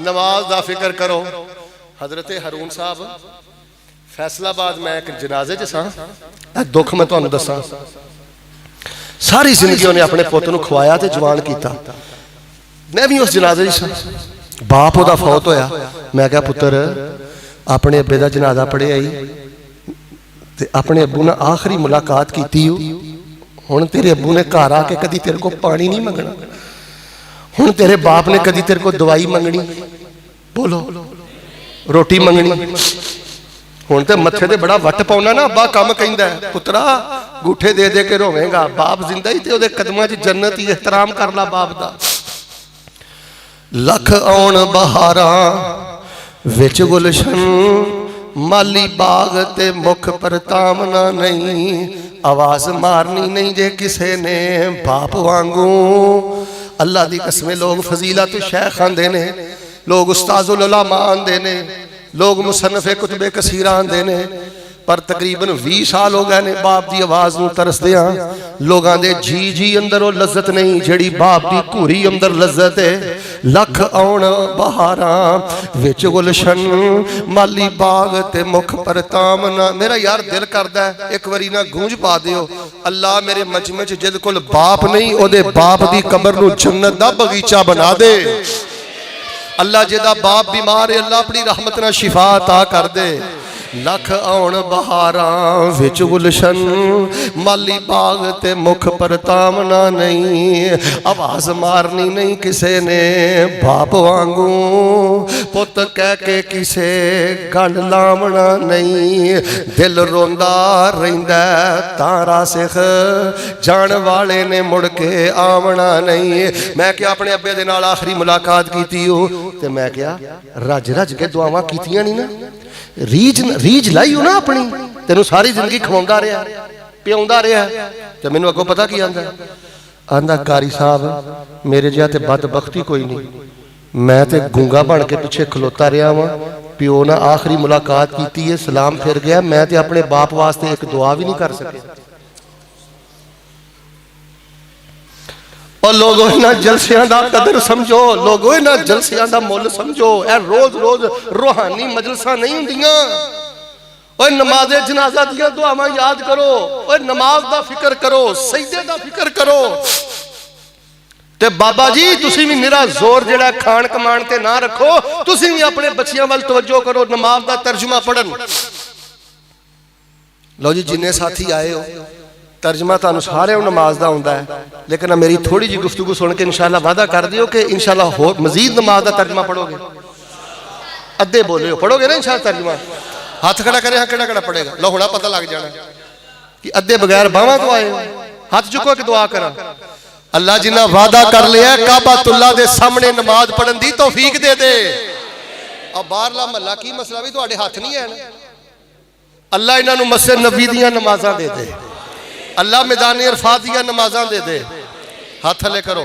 नमाज का फिक्र करो। हजरत हरून साहब फैसलाबाद मैं एक जनाजे च सा, दुख मैं तुहानू दसा। सारी जिंदगी उन्हें अपने पुत नूं खवाया ते जवान किया। मैं भी उस जनाजे च सा, बाप उहदा फौत होया। मैं कहा पुत्र अपने अब्बे दा जनाजा पढ़िया आई ते अपने अब्बू ने आखिरी मुलाकात की। हुण तेरे अब्बू ने घर आके कदी तेरे को पानी नहीं मंगना, हुण तेरे बाप ने कदी तेरे को दवाई मंगनी, बोलो रोटी मंगनी। हुण ते मत्थे ते बड़ा वट पाउना ना, अब्बा कम कहंदा है पुत्रा गूठे दे दे के रोवेगा, बाप जिंदा ही ते ओदे कदमां च जन्नत ही, एहतराम कर ला बाप दा। लख आउण बहारां विच गुलशन, माली बाग ते मुख पर तामना नहीं, आवाज मारनी नहीं जे किसे ने बाप वांगू। अल्लाह दी कसमें लोग फजीलत शेख आंदे ने, लोग उस्ताजुल उलमा आंदे ने, लोग मुसन्नफे कुतबे कसीरा आंदे ने, पर तकरीबन 20 साल हो गए ने बाप की आवाज़ नूं तरसदियां। लोगों के जी जी अंदर वो लज्जत नहीं जिहड़ी बाप की घूरी अंदर लज्जत है। लख आउण बहारां विच गुलशन, माली बाग ते मुख पर तामना। मेरा यार दिल करदा है एक बारी ना गूंज पा दिओ, अल्लाह मेरे मजमे च जिद कोल बाप नहीं ओदे बाप की कबर नूं जन्नत दा बगीचा बना दे। अल्लाह जिहदा बाप बीमार है अल्लाह अपनी रहमत नाल शिफा अता कर दे। लख आउण बहारां विच गुलशन, माली बाग ते मुख पर तामना नहीं, आवाज मारनी नहीं किसे ने बाप वांगू। पुत कह के किसे गल लावना नहीं, दिल रोंदा रहिंदा तारा सिख, जान वाले ने मुड़ के आवना नहीं। मैं क्या अपने अब्बे दे नाल आखिरी मुलाकात की हो ते मैं क्या रज रज के दुआवां कीतियां नहीं ना, रीझ लाई हो ना अपनी, तेनू सारी जिंदगी खवाउंदा रहा पियाउंदा रहा। तो मैनू अगों पता की आंदा, आंदा कारी साहब मेरे जिहा ते बदबख्ती कोई नहीं, मैं ते गूंगा बन के पिछे खलोता रहा वां। प्यो ने आखिरी मुलाकात की है, सलाम फिर गया, मैं ते अपने बाप वास्ते एक दुआ भी नहीं कर सके। और लोगों इन्हां जलसियां दा कदर समझो, लोगों इन्हां जलसियां दा मुल समझो। ए रोज रोज रूहानी मजलिसां नहीं हुंदियां। ओए नमाज़े जनाजा दियां दुआवां याद करो, ओए नमाज दा फिक्र करो, सजदे दा फिक्र करो। ते बाबा जी तुसीं भी मेरा जोर जिहड़ा खान कमान ते ना रखो, तुसीं भी अपने बच्चियां वाल तवज्जो करो, नमाज दा तर्जुमा पढ़न। लो जी जिन्ने साथी आए हो तर्जमा तुहानू सारे नमाज का आउंदा है, लेकिन मेरी थोड़ी जी गुफ्तगू सुन के इंशाअल्लाह वादा कर दियो कि इंशाअल्लाह होर मजीद नमाज का तर्जमा पढ़ोगे। अद्धे बोले हो पढ़ोगे ना इंशाअल्लाह तर्जमा? हाथ खड़ा करे, हाँ केड़ा केड़ा पढ़ेगा? लो हुणा पता लग जाना कि अद्धे बगैर बावां तो आए। हाथ चुको कि दुआ करा। अल्लाह जिन्ना वादा कर लिया काबातुल्लाह दे सामने नमाज पढ़न दी तौफीक दे दे। अब बाहरला महला की मसला भी तुहाडे हाथ नहीं है। अल्लाह इन्हां नूं मस्जिद नबी दियां नमाज़ां दे दे, अल्लाह मैदान अरफात दियां नमाज़ां दे दे। हाथ थले करो।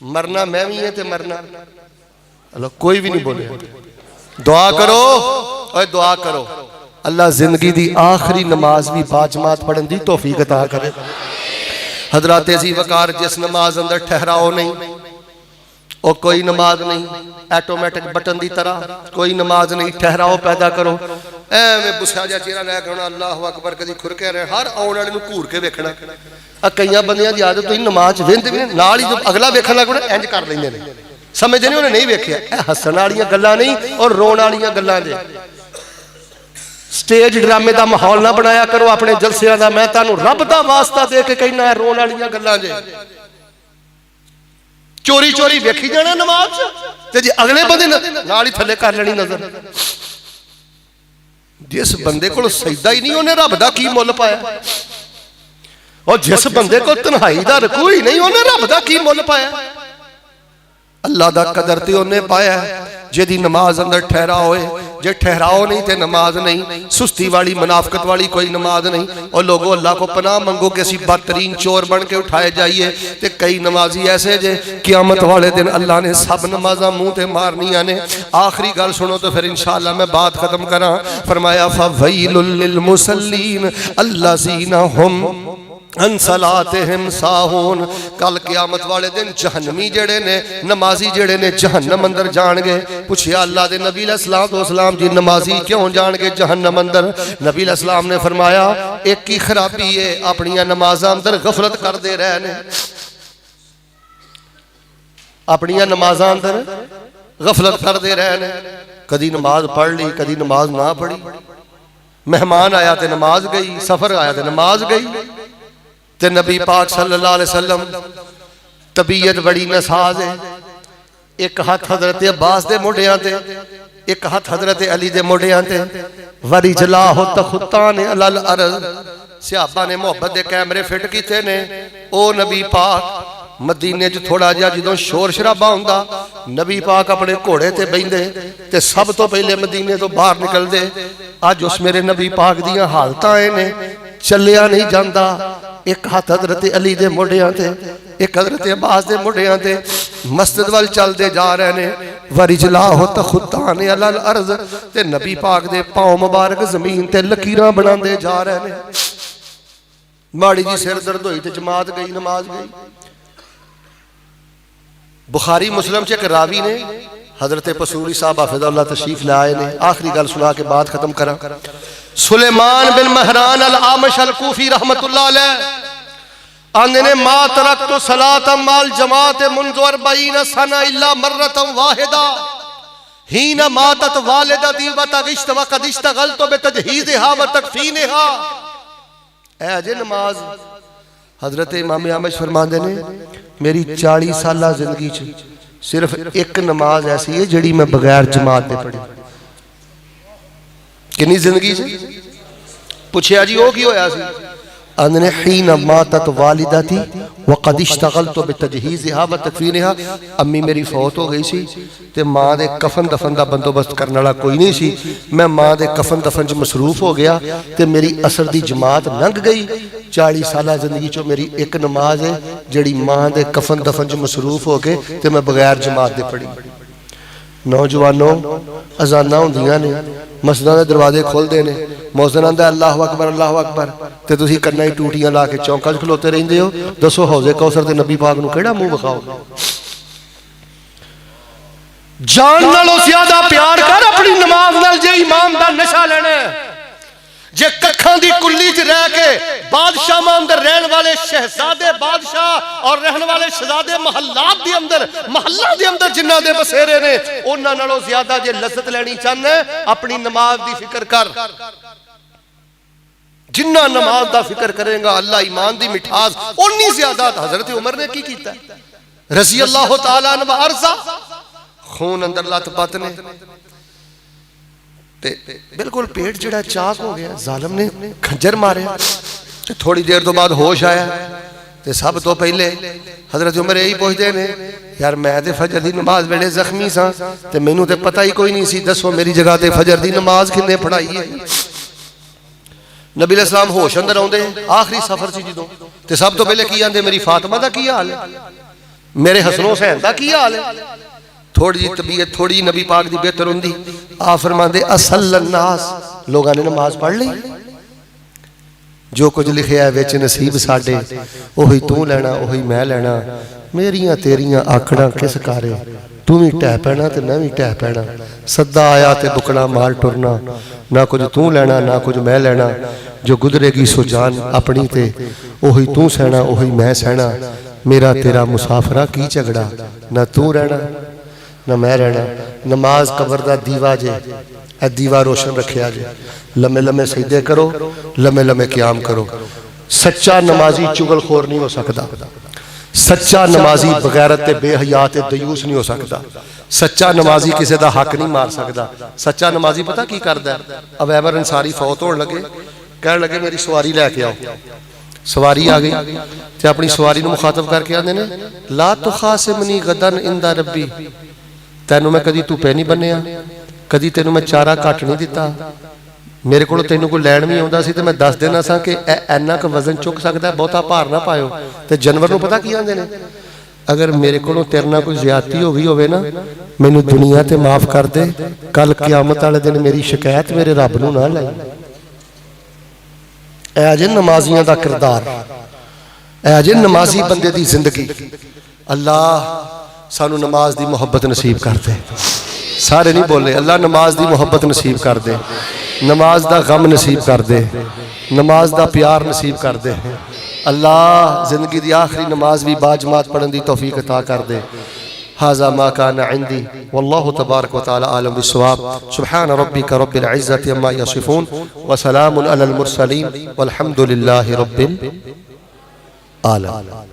मरना मैं भी है ते मरना अल्लाह कोई भी नहीं बोले। दुआ करो और दुआ करो अल्लाह जिंदगी दी आखिरी नमाज भी बाजमात पढ़न दी तौफीक अता करे। हजरत अज़ीज़ वकार जिस नमाज अंदर ठहराओ नहीं, और कोई नमाज नहीं, ऑटोमैटिक बटन की तरह कोई नमाज नहीं, ठहराओ पैदा करो। एवें बुस्सा जा चेहरा लैके आना अल्लाह अकबर कदी खुरके रहे, हर आने वाले नूं घूर के वेखना। कई बंदियां दी आदत तुसीं नमाज वेंदे भी नाल ही जो अगला वेखण लग पए इंज कर लैंदे ने, समझदे नहीं उन्हें नहीं वेखिया। हसन वालियां गल्लां नहीं और रोण वालियां गल्लां जे। स्टेज ड्रामे का माहौल ना बनाया करो अपने जलसियां दा। मैं तुहानूं रब दा वास्ता दे के कहना है रोण वालियां गल्लां जे। चोरी चोरी वेखी जाना नमाज ते जे अगले बंदे नाल ही थले कर लेनी नजर। जिस बंदे को सजदा ही नहीं उन्हें रब दा की मुल पाया, और जिस बंदे को तन्हाई दा रकू ही नहीं उन्हें रब दा की मुल पाया। अल्लाह दा कदर ते उन्हें पाया जिहदी नमाज अंदर ठहराओ होए। जे ठहराओ नहीं तो नमाज नहीं, सुस्ती वाली मुनाफकत वाली कोई नमाज नहीं। और लोगों अल्लाह को पनाह मंगो कि असी बदतरीन चोर बन के उठाए जाइए। तो कई नमाजी ऐसे जे क़यामत वाले दिन अल्लाह ने सब नमाजा मुँह ते मारनिया ने। आखिरी गल सुनो तो फिर इंशाअल्लाह मैं बात खत्म करा। फरमाया फवैलुल लिल मुसल्लीन अल्लज़ीना हुम अन सलातिहिम साहून। कल क़यामत वाले दिन जहन्नमी जेड़े ने नमाजी जेड़े ने जहन्नम अंदर जाणगे। पुछया अल्लाह दे नबी अलैहिस्सलाम जी नमाजी क्यों जाणगे जहन्नम अंदर? नबी अलैहिस्सलाम ने फरमाया एक ही खराबी है, अपनियां नमाज़ां अंदर गफलत करते रहने, अपनियां नमाज़ां अंदर गफलत करते रहने। कदी नमाज पढ़ ली, कदी नमाज ना पढ़ी। मेहमान आया तो नमाज गई, सफर आया तो नमाज गई। ते नबी पाक सल्लल्लाहु अलैहि वसल्लम तबीयत बड़ी नसाज है। एक हाथ हजरत अब्बास दे मोढियां ते, एक हाथ हजरत अली दे मोढियां ते। वरी जला हो तखुतान अलल अर्ज़। सहाबा ने मोहब्बत दे कैमरे फिट कीते ने। ओ नबी पाक मदीने च थोड़ा जिहा जदों शोर शराबा हुंदा, नबी पाक अपने घोड़े ते बहिंदे ते सब तो पहले मदीने तो बाहर निकलदे। अज उस मेरे नबी पाक दियां हालतां ए ने, चलिया नहीं जाता। एक हाथ हजरत अली दे मोढियां ते, एक हजरत अब्बास दे मोढियां ते। मस्जिद वाल चलते जा रहे ने। वरिजला हो तखुतान अलल अर्ज़। ते नबी पाक दे पांव मुबारक जमीन ते लकीरां बनांदे जा रहे ने। माड़ी जी सिर दर्द हुई ते जमात गई, नमाज गई। बुखारी मुस्लिम च एक रावी ने हजरत पसूरी साहब हाफिज़हुल्लाह तशरीफ लाए ने। आखिरी गल सुना के बात खत्म करा। सुलेमान बिन महरान अल आमश अल कूफी रहमतुल्लाह अलैह आंदे ने मा तरक्तु सलातम माल जमात मुंज़ु 40 सना इल्ला मर्रतम वाहिदा हीना मातत वालिदती व तगिश्त व कद इश्तगलतु बितजहीज़िहा व तकफीनिहा। ए अजे नमाज हजरत इमाम आमश फरमाते ने मेरी 40 साल जिंदगी च सिर्फ एक नमाज ऐसी है जिहड़ी मैं बगैर जमात दे पढ़ी। कितनी जिंदगी च? पूछया जी वो की होया सी? आंदे ने हीन मातत वालिदती व कद इश्तगलतु बितजहीज़िहा व तकफीनिहा। अम्मी मेरी फौत हो गई सी ते मां दे कफन दफन का बंदोबस्त करने वाला कोई नहीं सी। मैं मां दे कफन दफन च मसरूफ हो गया ते मेरी असर दी जमात लंघ गई। 40 साल जिंदगी चो मेरी एक नमाज है जिहड़ी मां दे कफन दफन च मसरूफ हो के ते मैं बगैर जमात दे पढ़ी। नौजवानों अजाना होंदियां ने, मस्जिदां दे दरवाजे खुलदे ने, मौज़िन आंदा अल्लाहु अकबर ते तुसीं कन्नां ही टूटियां ला के चौंका च खलोते रहिंदे हो। दसो हौज़े कौसर ते नबी पाक नूं किहड़ा मूँह विखाओगे? जान नालों ज़्यादा प्यार कर अपनी नमाज नाल जे इमाम दा नशा लेना। जे कखां दी कुल्ली च रह के बादशाह अंदर रहने वाले शहजादे बादशाह और रहने वाले शहजादे महल्लात दे अंदर महल्ला दे अंदर जिन्ना दे बसेरे ने उन्हां नालों ज्यादा जे लज़्ज़त लेनी चाहना अपनी नमाज दी फिक्र कर। जिन्ना नमाज दा फिक्र करेगा अल्लाह ईमान दी मिठास उन्नी ज्यादा। हजरत उमर ने की कीता रज़ी अल्लाह तआला अन्हु अर्ज़ा खून अंदर लत पत ने ते बिल्कुल पेट जिहड़ा चाक हो गया। जालिम ने खंजर मारे। थोड़ी देर तो बाद होश आया ते सब तो पहले हजरत उमर यही पुछदे ने यार मैं ते फजर दी नमाज वेले जख्मी सा ते मैनू ते पता ही कोई नहीं सी, दसो मेरी जगह ते फजर दी नमाज किन्ने पढ़ाई है? नबी अलैहिस्सलाम होश अंदर आउंदे आखिरी सफर सी जदों ते सब तो पहले की आंदे मेरी फातिमा दा की हाल है, मेरे हसन हुसैन दा की हाल है? थोड़ी जी तबीयत थोड़ी जी नबी पाक दी बेहतर हुंदी आ फरमांदे असल्लन नास लोगां ने नमाज पढ़ ली। जो कुछ लिखिया है विच नसीब साडे ओही तू लेना ओही मैं लेना। मेरियां तेरियां आखड़ा किस कारे तू भी ढह पैना ते मैं भी ढह पैना। सदा आया ते बुकड़ा मार टुरना। ना कुछ तू लेना ना कुछ मैं लेना। जो गुजरेगी सो जान अपनी ते ओही तू सहना ओही मैं सहना। मेरा तेरा मुसाफरा की झगड़ा ना तू रहना ना मैं रहना। नमाज कबर दा दीवा जे ए दीवा रोशन रखिया जे। लम्हे लम्हे सजदे करो लम्हे लम्हे क़याम करो। सच्चा नमाजी चुगलखोर नहीं हो सकता। सच्चा नमाजी बगैरत ते बेहया ते दयूस नहीं हो सकता। सच्चा नमाजी किसी का हक नहीं मार सकता। सच्चा नमाजी पता की करदा है? अब अमर अंसारी फौत होने लगे कह लगे मेरी सवारी लैके आओ। सवारी आ गई ते अपनी सवारी नूं मुखातब करके आंदे ने ला तुखासिमनी गदन इंदा रब्बी। तैनू मैं कदी धुप्पे नहीं बन्निया, कदी तेनू मैं चारा घट नहीं दिता। मेरे को तेनू कोई लैन भी आउंदा सी ते मैं दस देना सा कि इन्ना क वजन चुक सकता है, बहुता भार ना पायो। ते जानवर नूं पता की आंदे ने अगर मेरे को तेरे नाल कोई ज्यादती हो गई होवे ना मैनू दुनिया ते माफ कर दे, कल क़यामत वाले दिन मेरी शिकायत मेरे रब नूं ना लाई। ए जे नमाजियां दा किरदार अजे नमाजी बंदे की जिंदगी। अल्लाह सानू नमाज की मुहब्बत नसीब कर दे। सारे नहीं बोले, अल्लाह नमाज की मुहब्बत नसीब कर दे, नमाज का गम नसीब कर दे, नमाज का प्यार नसीब कर दे। अल्लाह जिंदगी की आखिरी नमाज भी बाजमात पढ़ने की तौफीक अता कर दे। हाज़ा मा काना इंदी वल्लाहु तबारक व तआला आलम बिस्सवाब। सुब्हान रब्बिका रब्बिल इज्जति अम्मा यसिफून व सलामुन अलल मुरसलीन वल्हम्दुलिल्लाहि रब्बिल आलमीन।